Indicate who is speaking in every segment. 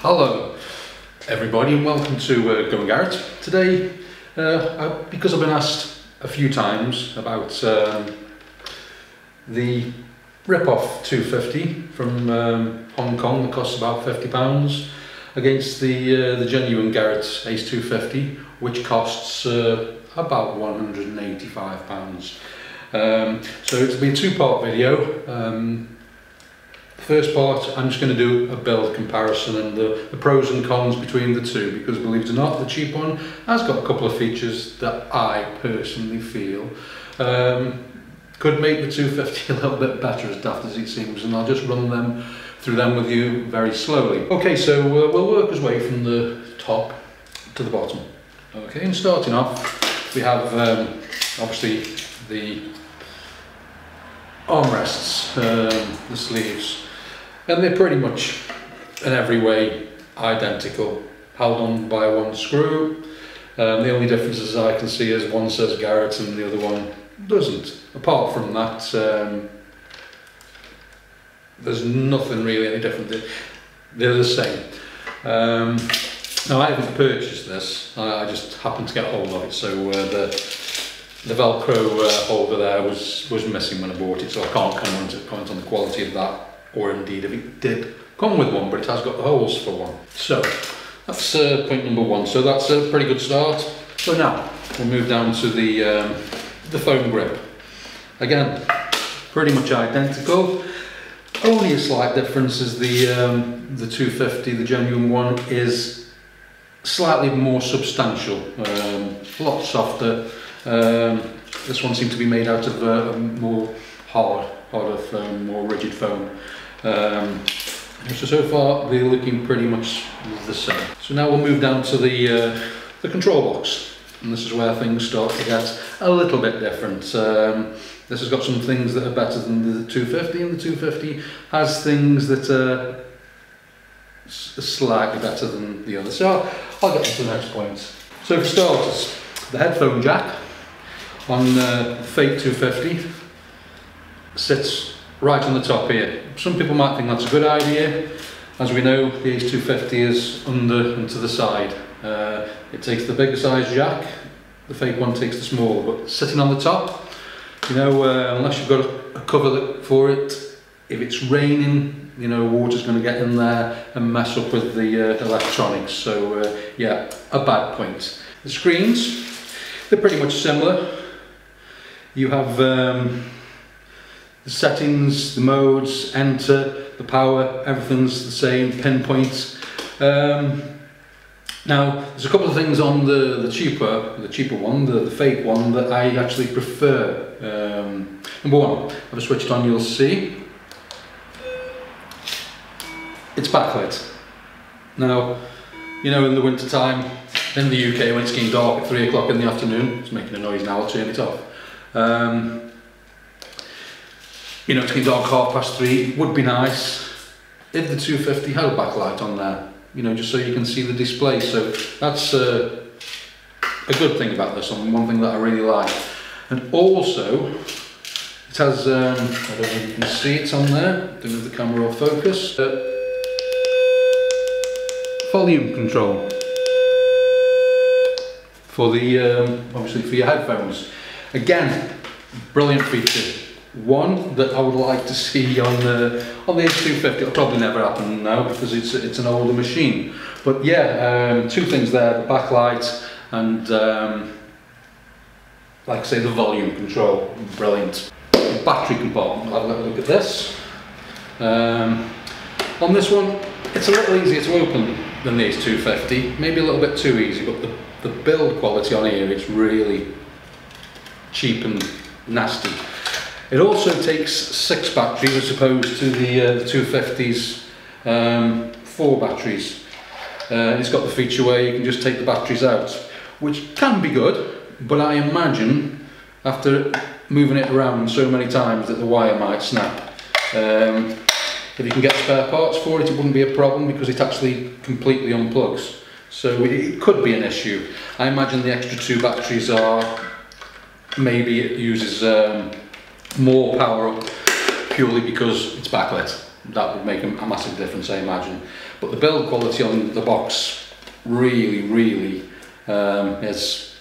Speaker 1: Hello everybody and welcome to GoAndGarrett. Today, because I've been asked a few times about the rip-off 250 from Hong Kong that costs about £50 against the genuine Garrett Ace 250 which costs about £185. So it'll be a two-part video. First part, I'm just going to do a build comparison and the pros and cons between the two, because believe it or not, the cheap one has got a couple of features that I personally feel could make the 250 a little bit better, as daft as it seems, and I'll just run through them with you very slowly. Okay, so we'll work our way from the top to the bottom. Okay, and starting off, we have obviously the armrests, the sleeves. And they're pretty much in every way identical, held on by one screw. The only difference as I can see is one says Garrett and the other one doesn't. Apart from that, there's nothing really any different. They're the same. Now I haven't purchased this, I just happened to get hold of it, so the Velcro holder there was missing when I bought it, so I can't comment on the quality of that, or indeed if it did come with one, but it has got the holes for one. So that's point number one. So that's a pretty good start. So now we'll move down to the foam grip. Again, pretty much identical. Only a slight difference is the 250, the genuine one, is slightly more substantial, a lot softer. This one seems to be made out of more harder foam, more rigid foam. So far they're looking pretty much the same. So now we'll move down to the control box, and this is where things start to get a little bit different. This has got some things that are better than the 250, and the 250 has things that are slightly better than the other. So I'll get to the next point. So for starters, the headphone jack on Fate 250 sits right on the top here. Some people might think that's a good idea. As we know, the Ace 250 is under and to the side. It takes the bigger size jack, the Fate one takes the smaller, but sitting on the top, you know, unless you've got a cover for it, if it's raining, you know, water's going to get in there and mess up with the electronics. So yeah, a bad point. The screens, they're pretty much similar. You have the settings, the modes, enter, the power, everything's the same, pinpoint. Now, there's a couple of things on the cheaper one, the Fate one, that I actually prefer. Number one, if I switch it on, you'll see it's backlit. Now, you know, in the winter time in the UK, when it's getting dark at 3 o'clock in the afternoon, it's making a noise now, I'll turn it off. You know, it's getting dark 3:30. Would be nice if the 250 had a backlight on there, you know, just so you can see the display. So that's a good thing about this one, one thing that I really like. And also, it has, I don't know if you can see it on there, don't know if the camera will focus, volume control for the, obviously for your headphones. Again, brilliant feature. One that I would like to see on the Ace 250. It'll probably never happen now because it's an older machine. But yeah, two things there: the backlight and, like I say, the volume control. Brilliant. The battery compartment. I'll have a look at this. On this one, it's a little easier to open than the Ace 250. Maybe a little bit too easy, but the build quality on here is really cheap and nasty. It also takes 6 batteries as opposed to the 250's 4 batteries. It's got the feature where you can just take the batteries out, which can be good, but I imagine after moving it around so many times that the wire might snap. If you can get spare parts for it, it wouldn't be a problem because it actually completely unplugs. So it could be an issue. I imagine the extra 2 batteries are, maybe it uses more power up purely because it's backlit. That would make a massive difference, I imagine. but the build quality on the box really is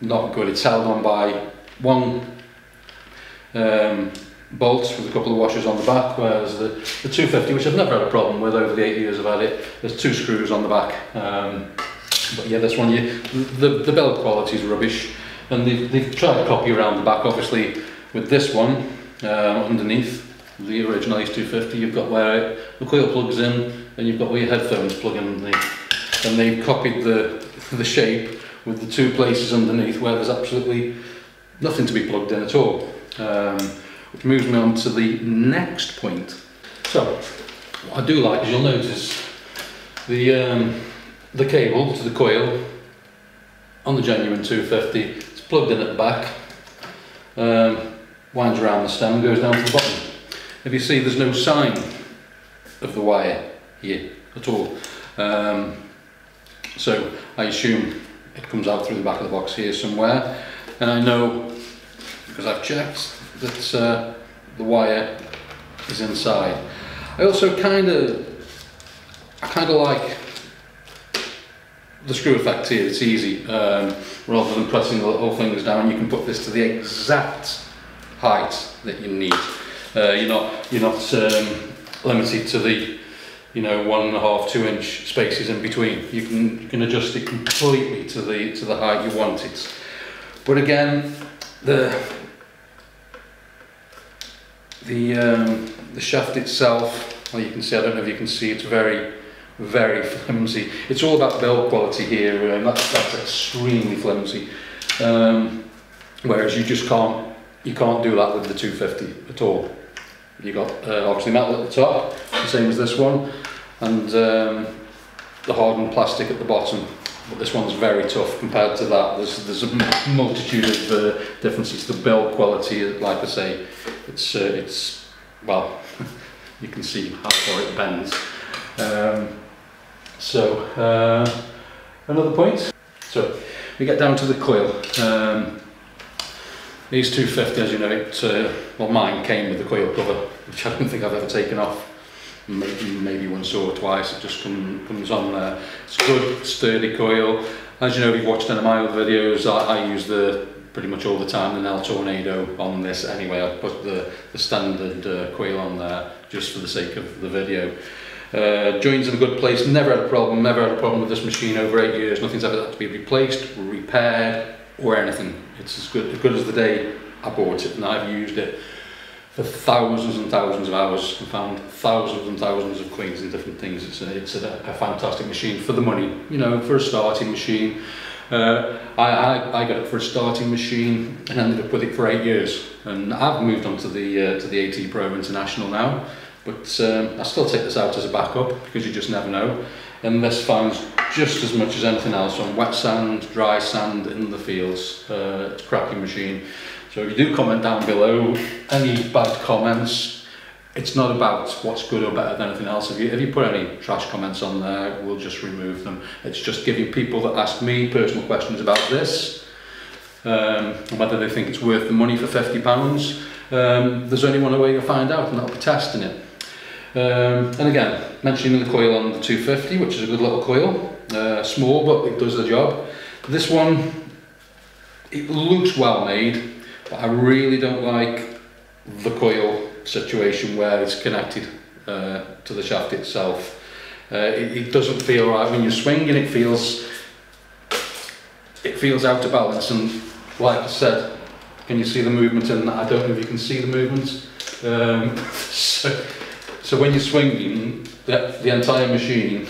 Speaker 1: not good. It's held on by one bolt with a couple of washers on the back, whereas the 250, which I've never had a problem with over the 8 years I've had it, there's 2 screws on the back. But yeah, this one, the build quality is rubbish, and they've tried to copy around the back. Obviously with this one, underneath the original Ace 250, you've got where the coil plugs in, and you've got where your headphones plug in underneath, and they've copied the shape with the 2 places underneath where there's absolutely nothing to be plugged in at all. Which moves me on to the next point. So, what I do like is you'll notice the cable to the coil on the genuine 250, it's plugged in at the back, winds around the stem and goes down to the bottom. If you see, there's no sign of the wire here at all. So I assume it comes out through the back of the box here somewhere, and I know, because I've checked, that the wire is inside. I also kind of like the screw effect here. It's easy, rather than pressing the little things down. You can put this to the exact height that you need. You're not limited to the 1.5, 2 inch spaces in between. You can adjust it completely to the height you want it. But again, the shaft itself, well, you can see, I don't know if you can see, it's very flimsy. It's all about build quality here, and that's extremely flimsy. Whereas you can't do that with the 250 at all. You got obviously metal at the top, the same as this one, and the hardened plastic at the bottom. But this one's very tough compared to that. There's a multitude of differences. The build quality, like I say, it's well, you can see how far it bends. Another point. So we get down to the coil. These 250, as you know, well, mine came with the coil cover, which I don't think I've ever taken off. Maybe once or twice. It just comes on there. It's a good sturdy coil. As you know, if you've watched any of my other videos, I use pretty much all the time the Nell Tornado on this anyway. I put the standard coil on there just for the sake of the video. Joins in a good place. Never had a problem with this machine over 8 years. Nothing's ever had to be replaced, repaired, or anything. It's as good as the day I bought it, and I've used it for thousands and thousands of hours and found thousands and thousands of coins and different things. It's a fantastic machine for the money, for a starting machine. I got it for a starting machine and ended up with it for 8 years, and I've moved on to the AT Pro International now, but I still take this out as a backup because you just never know. And this finds just as much as anything else on wet sand, dry sand, in the fields. It's a cracking machine. So if you do comment down below any bad comments, it's not about what's good or better than anything else. If you put any trash comments on there, we'll just remove them. It's just giving people that ask me personal questions about this, and whether they think it's worth the money for £50. There's only one way you'll find out, and that'll be testing it. And again, mentioning the coil on the 250, which is a good little coil, small but it does the job. This one, it looks well made, but I really don't like the coil situation where it's connected to the shaft itself. It doesn't feel right when you're swinging. It feels out of balance, and like I said, can you see the movement in that? I don't know if you can see the movement. So when you're swinging, the entire machine,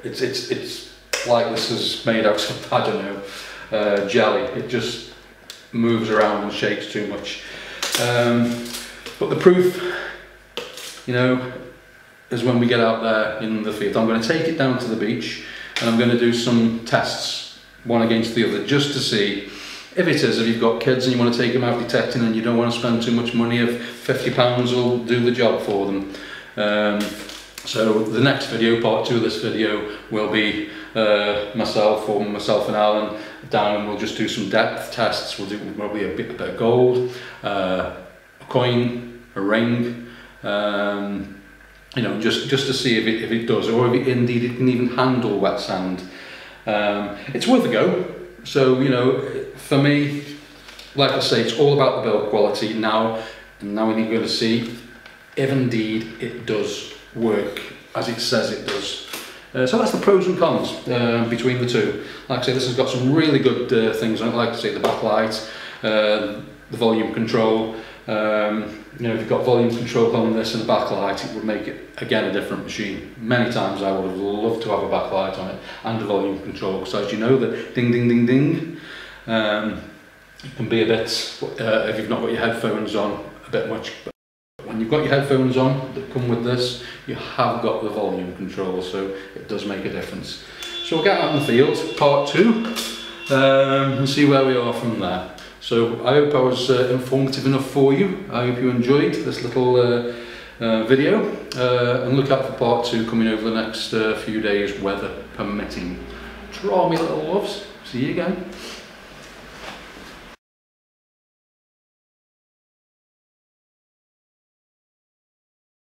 Speaker 1: it's like this is made out of, I don't know, jelly. It just moves around and shakes too much. But the proof, is when we get out there in the field. I'm going to take it down to the beach and I'm going to do some tests, one against the other, just to see if you've got kids and you want to take them out detecting and you don't want to spend too much money, if £50 will do the job for them. So the next video, part 2 of this video, will be myself and Alan down, and we'll just do some depth tests. We'll do probably a bit of gold, a coin, a ring, you know, just to see if it does, or if indeed it can even handle wet sand. It's worth a go. So, you know, for me, like I say, it's all about the build quality now, and now we're going to see if indeed it does work as it says it does. So that's the pros and cons between the two. Like I say, this has got some really good things on it, like I say, the backlight, the volume control. You know, if you've got volume control on this and a backlight, it would make it, again, a different machine. Many times I would have loved to have a backlight on it and a volume control, because as you know, the ding ding ding ding, it can be a bit, if you've not got your headphones on, a bit much. But when you've got your headphones on that come with this, you have got the volume control, so it does make a difference. So we'll get out in the field, part 2, and see where we are from there. So I hope I was informative enough for you. I hope you enjoyed this little video, and look out for part 2 coming over the next few days, weather permitting. Draw me little loves. See you again.